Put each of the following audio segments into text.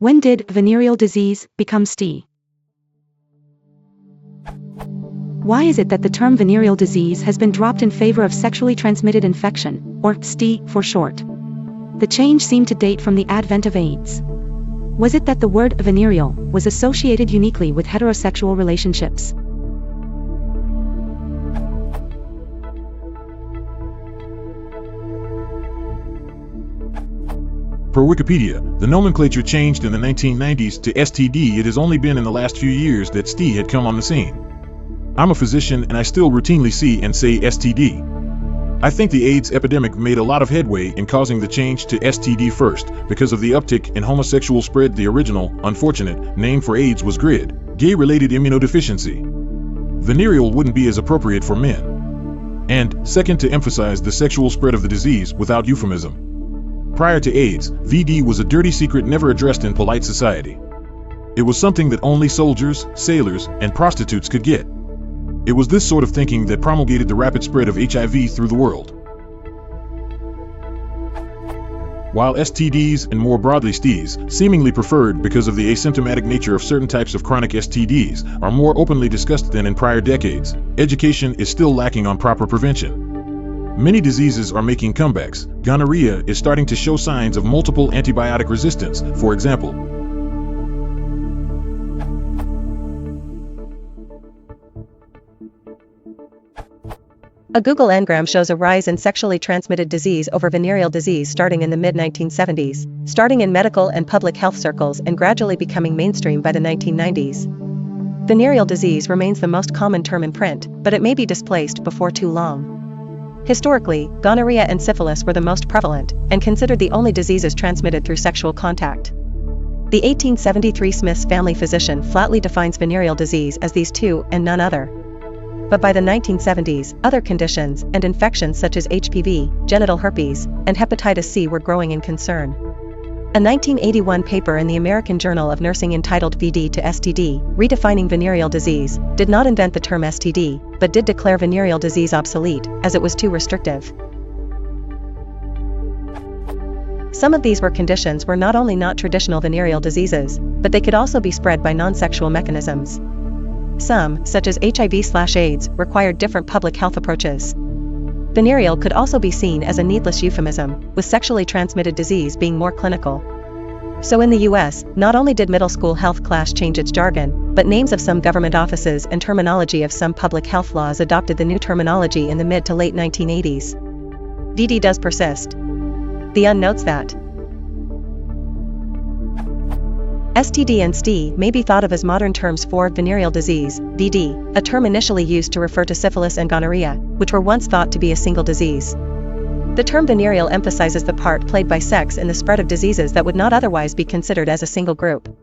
When did venereal disease become STD? Why is it that the term venereal disease has been dropped in favor of sexually transmitted infection, or STD for short? The change seemed to date from the advent of AIDS. Was it that the word venereal was associated uniquely with heterosexual relationships? Per Wikipedia, the nomenclature changed in the 1990s to STD. It has only been in the last few years that STD had come on the scene. I'm a physician and I still routinely see and say STD. I think the AIDS epidemic made a lot of headway in causing the change to STD first, because of the uptick in homosexual spread. The original, unfortunate, name for AIDS was GRID, gay-related immunodeficiency. Venereal wouldn't be as appropriate for men. And, second, to emphasize the sexual spread of the disease without euphemism. Prior to AIDS, VD was a dirty secret never addressed in polite society. It was something that only soldiers, sailors, and prostitutes could get. It was this sort of thinking that promulgated the rapid spread of HIV through the world. While STDs, and more broadly STIs, seemingly preferred because of the asymptomatic nature of certain types of chronic STDs, are more openly discussed than in prior decades, education is still lacking on proper prevention. Many diseases are making comebacks. Gonorrhea is starting to show signs of multiple antibiotic resistance, for example. A Google Ngram shows a rise in sexually transmitted disease over venereal disease starting in the mid-1970s, starting in medical and public health circles and gradually becoming mainstream by the 1990s. Venereal disease remains the most common term in print, but it may be displaced before too long. Historically, gonorrhea and syphilis were the most prevalent, and considered the only diseases transmitted through sexual contact. The 1873 Smith's family physician flatly defines venereal disease as these two and none other. But by the 1970s, other conditions and infections such as HPV, genital herpes, and hepatitis C were growing in concern. A 1981 paper in the American Journal of Nursing entitled VD to STD, Redefining Venereal Disease, did not invent the term STD, but did declare venereal disease obsolete, as it was too restrictive. Some of these conditions were not only not traditional venereal diseases, but they could also be spread by non-sexual mechanisms. Some, such as HIV/AIDS, required different public health approaches. Venereal could also be seen as a needless euphemism, with sexually transmitted disease being more clinical. So in the US, not only did middle school health class change its jargon, but names of some government offices and terminology of some public health laws adopted the new terminology in the mid to late 1980s. VD does persist. The UN notes that STD and STI may be thought of as modern terms for venereal disease, VD, a term initially used to refer to syphilis and gonorrhea, which were once thought to be a single disease. The term venereal emphasizes the part played by sex in the spread of diseases that would not otherwise be considered as a single group.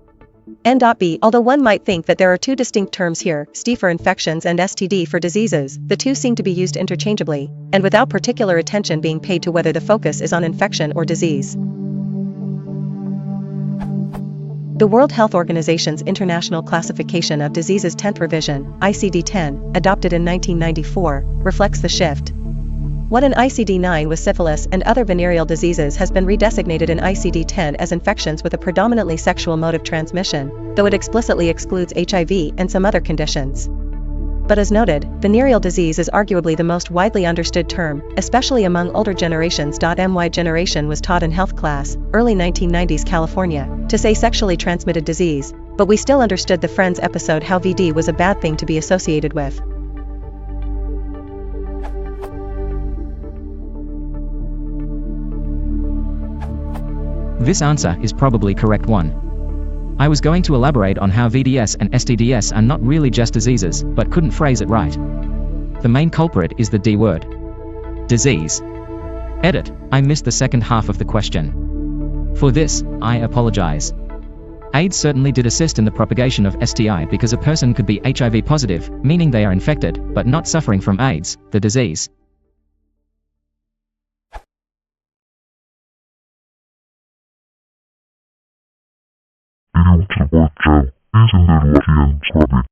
N.B. Although one might think that there are two distinct terms here, STI for infections and STD for diseases, the two seem to be used interchangeably, and without particular attention being paid to whether the focus is on infection or disease. The World Health Organization's International Classification of Diseases 10th revision, ICD-10, adopted in 1994, reflects the shift. What in ICD-9 was syphilis and other venereal diseases has been redesignated in ICD-10 as infections with a predominantly sexual mode of transmission, though it explicitly excludes HIV and some other conditions. But as noted, venereal disease is arguably the most widely understood term, especially among older generations. My generation was taught in health class, early 1990s California, to say sexually transmitted disease, but we still understood the Friends episode how VD was a bad thing to be associated with. This answer is probably correct one. I was going to elaborate on how VDS and STDs are not really just diseases, but couldn't phrase it right. The main culprit is the D word. Disease. Edit, I missed the second half of the question. For this, I apologize. AIDS certainly did assist in the propagation of STI because a person could be HIV positive, meaning they are infected, but not suffering from AIDS, the disease. Video to the work, Joe. Isn't there lucky and scrubby?